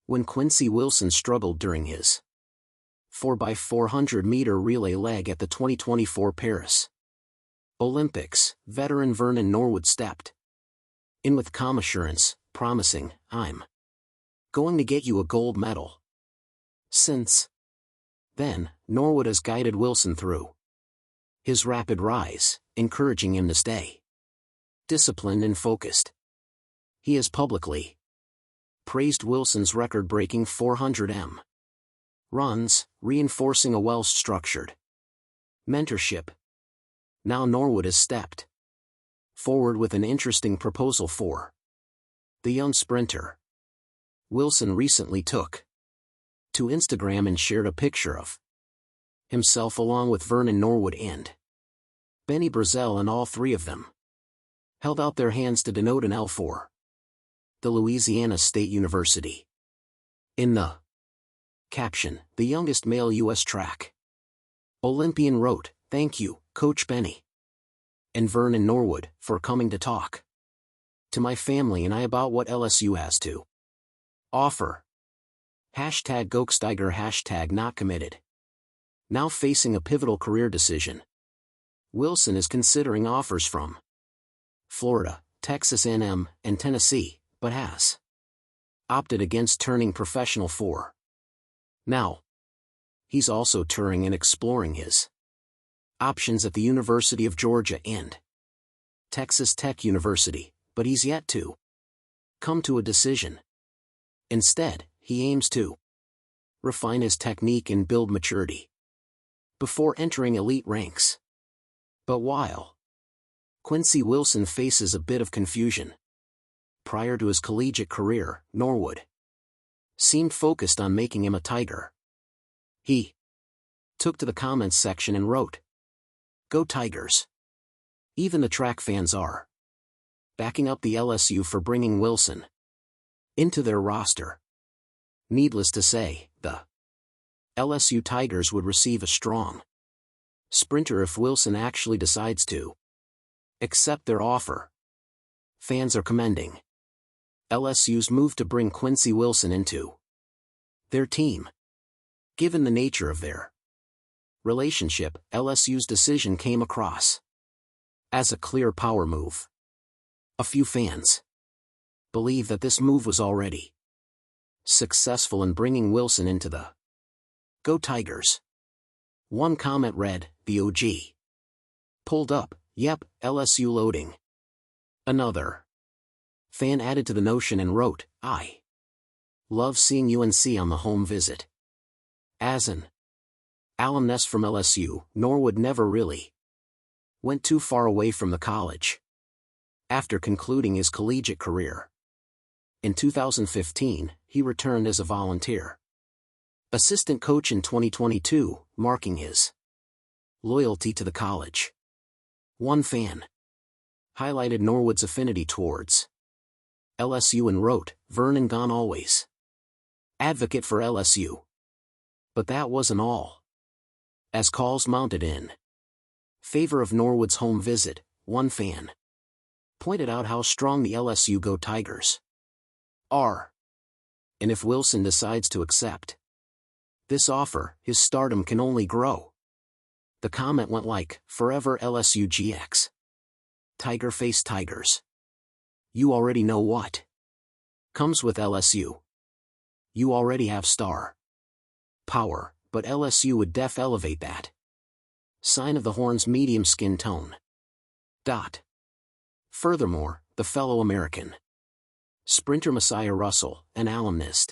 When Quincy Wilson struggled during his 4x400-meter relay leg at the 2024 Paris Olympics, veteran Vernon Norwood stepped in with calm assurance, promising, "I'm going to get you a gold medal." Since then, Norwood has guided Wilson through his rapid rise, encouraging him to stay disciplined and focused. He has publicly praised Wilson's record-breaking 400 runs, reinforcing a well-structured mentorship. Now Norwood has stepped forward with an interesting proposal for the young sprinter. Wilson recently took to Instagram and shared a picture of himself along with Vernon Norwood and Benny Brazel, and all three of them held out their hands to denote an L for the Louisiana State University. In the caption, the youngest male U.S. track Olympian wrote, "Thank you, Coach Benny and Vernon Norwood, for coming to talk to my family and I about what LSU has to offer. #GoXtiger, #not committed." Now facing a pivotal career decision, Wilson is considering offers from Florida, Texas A&M, and Tennessee, but has opted against turning professional for now. He's also touring and exploring his options at the University of Georgia and Texas Tech University, but he's yet to come to a decision. Instead, he aims to refine his technique and build maturity before entering elite ranks. But while Quincy Wilson faces a bit of confusion prior to his collegiate career, Norwood seemed focused on making him a Tiger. He took to the comments section and wrote, "Go Tigers." Even the track fans are backing up the LSU for bringing Wilson into their roster. Needless to say, the LSU Tigers would receive a strong sprinter if Wilson actually decides to accept their offer. Fans are commending LSU's move to bring Quincy Wilson into their team. Given the nature of their relationship, LSU's decision came across as a clear power move. A few fans believe that this move was already successful in bringing Wilson into the Go Tigers. One comment read, "The OG pulled up, yep, LSU loading." Another fan added to the notion and wrote, "I love seeing UNC on the home visit." As an alumnus from LSU, Norwood never really went too far away from the college. After concluding his collegiate career in 2015, he returned as a volunteer assistant coach in 2022, marking his loyalty to the college. One fan highlighted Norwood's affinity towards LSU and wrote, "Vernon gone always advocate for LSU." But that wasn't all. As calls mounted in favor of Norwood's home visit, one fan pointed out how strong the LSU Go Tigers are. And if Wilson decides to accept this offer, his stardom can only grow. The comment went like, "Forever LSU GX. Tiger face Tigers. You already know what comes with LSU. You already have star power, but LSU would elevate that." Sign of the Horn's medium skin tone. Furthermore, the fellow American sprinter Messiah Russell, an alumnus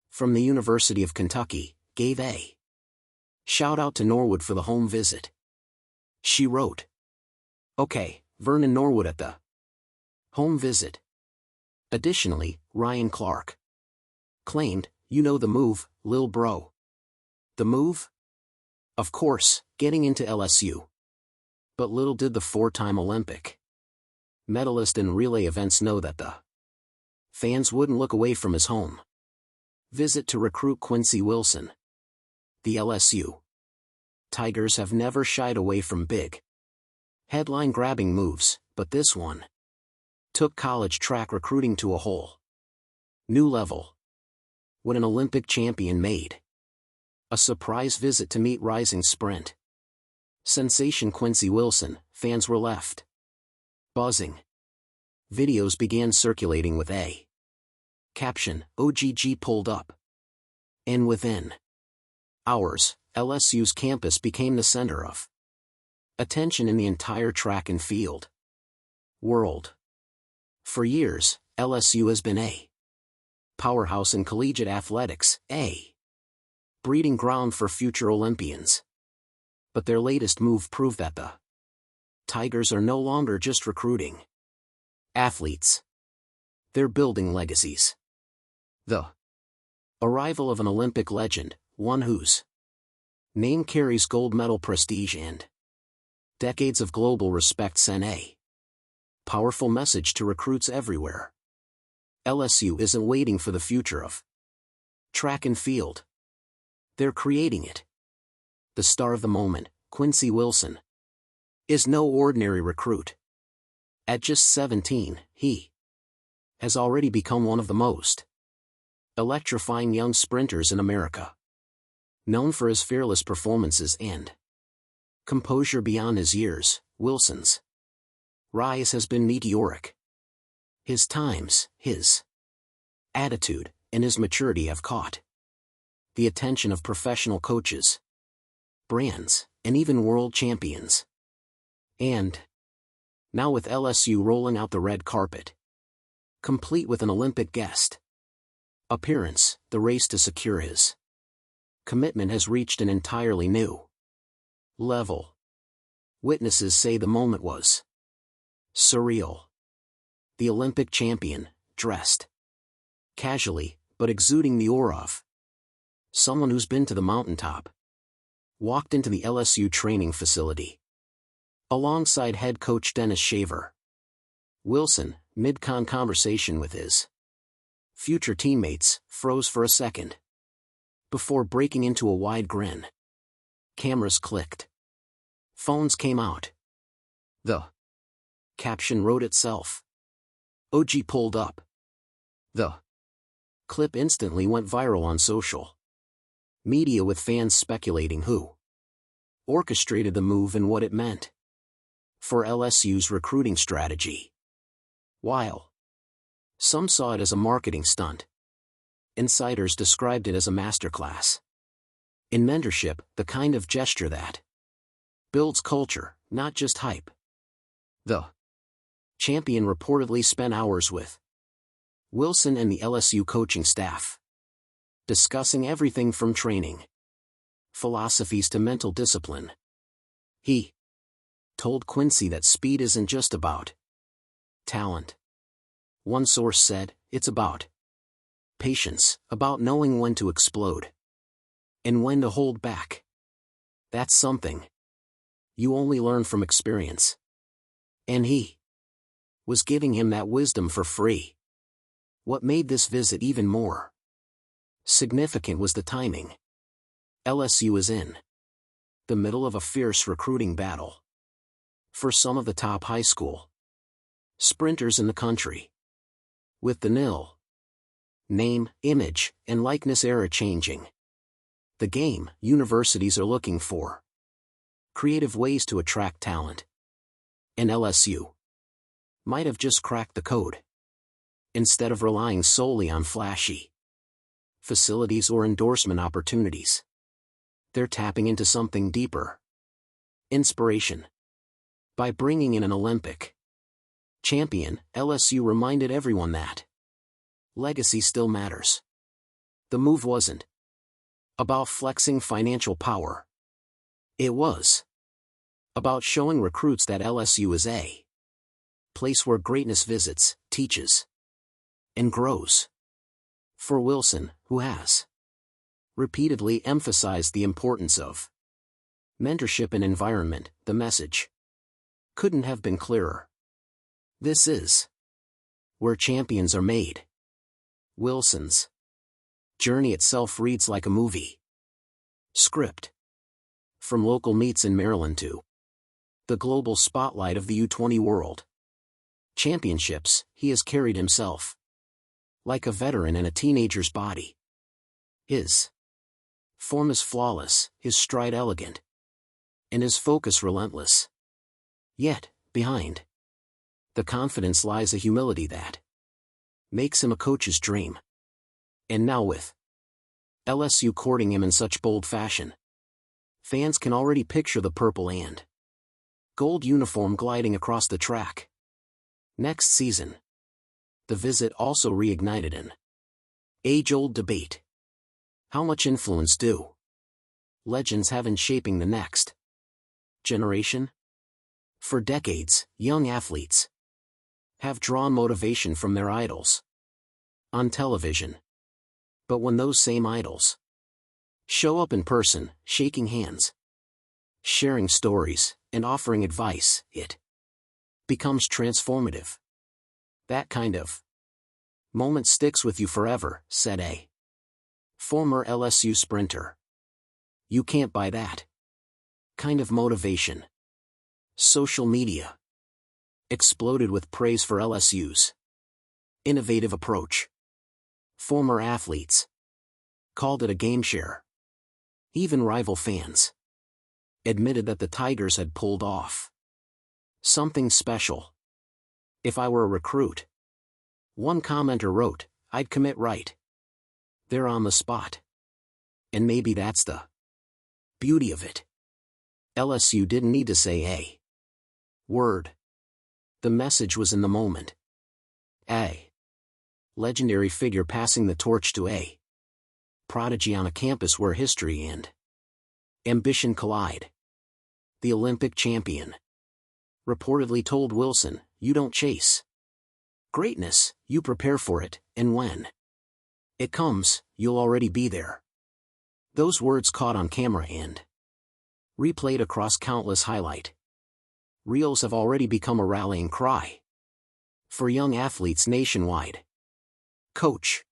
from the University of Kentucky, gave a shout-out to Norwood for the home visit. She wrote, "Okay, Vernon Norwood at the home visit." Additionally, Ryan Clark claimed, "You know the move, lil bro." The move? Of course, getting into LSU. But little did the four-time Olympic medalist in relay events know that the fans wouldn't look away from his home visit to recruit Quincy Wilson. The LSU Tigers have never shied away from big, headline-grabbing moves, but this one took college track recruiting to a whole new level. When an Olympic champion made a surprise visit to meet rising sprint sensation Quincy Wilson, fans were left buzzing. Videos began circulating with a caption, "OGG pulled up." And within hours, LSU's campus became the center of attention in the entire track and field world. For years, LSU has been a powerhouse in collegiate athletics, a breeding ground for future Olympians. But their latest move proved that the Tigers are no longer just recruiting athletes. They're building legacies. The arrival of an Olympic legend, one whose name carries gold medal prestige and decades of global respect, sent a powerful message to recruits everywhere. LSU isn't waiting for the future of track and field. They're creating it. The star of the moment, Quincy Wilson, is no ordinary recruit. At just 17, he has already become one of the most electrifying young sprinters in America. Known for his fearless performances and composure beyond his years, Wilson's rise has been meteoric. His times, his attitude, and his maturity have caught the attention of professional coaches, brands, and even world champions. And now with LSU rolling out the red carpet, complete with an Olympic guest appearance, the race to secure his commitment has reached an entirely new level. Witnesses say the moment was surreal. The Olympic champion, dressed casually, but exuding the aura of someone who's been to the mountaintop, walked into the LSU training facility alongside head coach Dennis Shaver. Wilson, mid-con conversation with his future teammates, froze for a second before breaking into a wide grin. Cameras clicked. Phones came out. The caption wrote itself. "OG pulled up." The clip instantly went viral on social media, with fans speculating who orchestrated the move and what it meant for LSU's recruiting strategy. While some saw it as a marketing stunt, insiders described it as a masterclass in mentorship, the kind of gesture that builds culture, not just hype. The champion reportedly spent hours with Wilson and the LSU coaching staff, discussing everything from training philosophies to mental discipline. He told Quincy that speed isn't just about talent. One source said, it's about patience, about knowing when to explode and when to hold back. That's something you only learn from experience. And he was giving him that wisdom for free. What made this visit even more significant was the timing. LSU is in the middle of a fierce recruiting battle for some of the top high school sprinters in the country. With the name, image, and likeness era changing the game, universities are looking for creative ways to attract talent. And LSU might have just cracked the code. Instead of relying solely on flashy facilities or endorsement opportunities, they're tapping into something deeper: inspiration. By bringing in an Olympic champion, LSU reminded everyone that legacy still matters. The move wasn't about flexing financial power. It was about showing recruits that LSU is a place where greatness visits, teaches, and grows. For Wilson, who has repeatedly emphasized the importance of mentorship and environment, the message couldn't have been clearer. This is where champions are made. Wilson's journey itself reads like a movie script. From local meets in Maryland to the global spotlight of the U20 World Championships, he has carried himself like a veteran in a teenager's body. His form is flawless, his stride elegant, and his focus relentless. Yet, behind the confidence lies a humility that makes him a coach's dream. And now with LSU courting him in such bold fashion, fans can already picture the purple and gold uniform gliding across the track. Next season, the visit also reignited an age-old debate. How much influence do legends have in shaping the next generation? For decades, young athletes have drawn motivation from their idols on television. But when those same idols show up in person, shaking hands, sharing stories, and offering advice, it becomes transformative. That kind of moment sticks with you forever, said a former LSU sprinter. You can't buy that kind of motivation. Social media exploded with praise for LSU's innovative approach. Former athletes called it a game-share. Even rival fans admitted that the Tigers had pulled off something special. If I were a recruit, one commenter wrote, I'd commit right there on the spot. And maybe that's the beauty of it. LSU didn't need to say a word. The message was in the moment. A legendary figure passing the torch to a prodigy on a campus where history and ambition collide. The Olympic champion reportedly told Wilson, you don't chase greatness, you prepare for it, and when it comes, you'll already be there. Those words caught on camera and replayed across countless highlight reels have already become a rallying cry for young athletes nationwide. Coach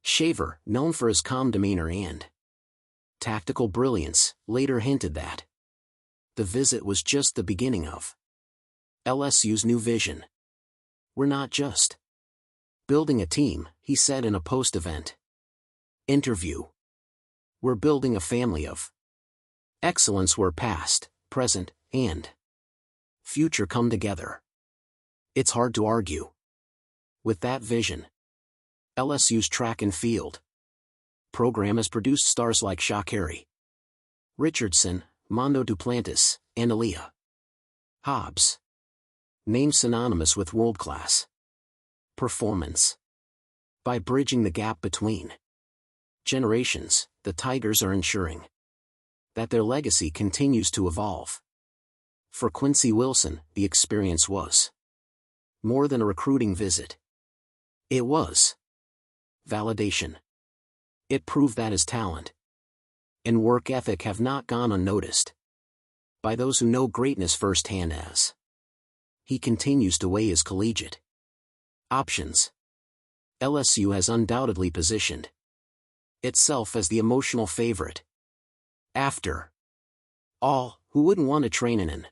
Shaver, known for his calm demeanor and tactical brilliance, later hinted that the visit was just the beginning of LSU's new vision. We're not just building a team, he said in a post-event interview. We're building a family of excellence where past, present, and future come together. It's hard to argue with that vision. LSU's track and field program has produced stars like Sha'Carri Richardson, Mondo Duplantis, and Aaliyah Hobbs, names synonymous with world-class performance. By bridging the gap between generations, the Tigers are ensuring that their legacy continues to evolve. For Quincy Wilson, the experience was more than a recruiting visit. It was validation. It proved that his talent and work ethic have not gone unnoticed by those who know greatness firsthand as he continues to weigh his collegiate options. LSU has undoubtedly positioned itself as the emotional favorite. After all, who wouldn't want to train in an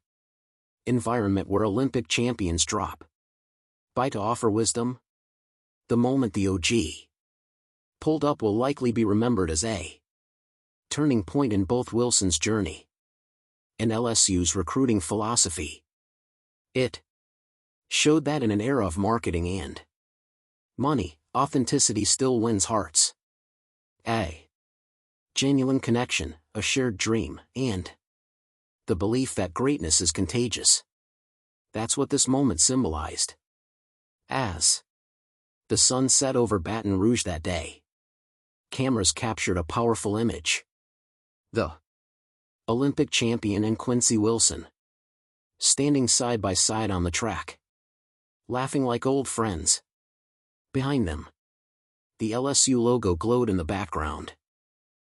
environment where Olympic champions drop by to offer wisdom? The moment the OG pulled up will likely be remembered as a turning point in both Wilson's journey and LSU's recruiting philosophy. It showed that in an era of marketing and money, authenticity still wins hearts. A genuine connection, a shared dream, and the belief that greatness is contagious. That's what this moment symbolized. As the sun set over Baton Rouge that day, cameras captured a powerful image. The Olympic champion and Quincy Wilson standing side by side on the track, laughing like old friends. Behind them, the LSU logo glowed in the background.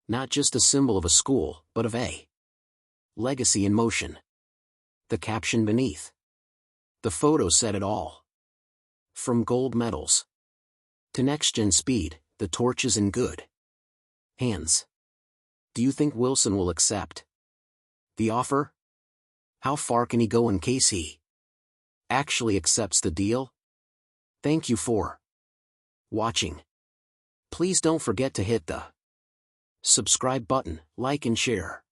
Not just a symbol of a school, but of a legacy in motion. The caption beneath the photo said it all. From gold medals to next-gen speed, the torch is in good hands. Do you think Wilson will accept the offer? How far can he go in case he actually accepts the deal? Thank you for watching. Please don't forget to hit the Subscribe button, like and share.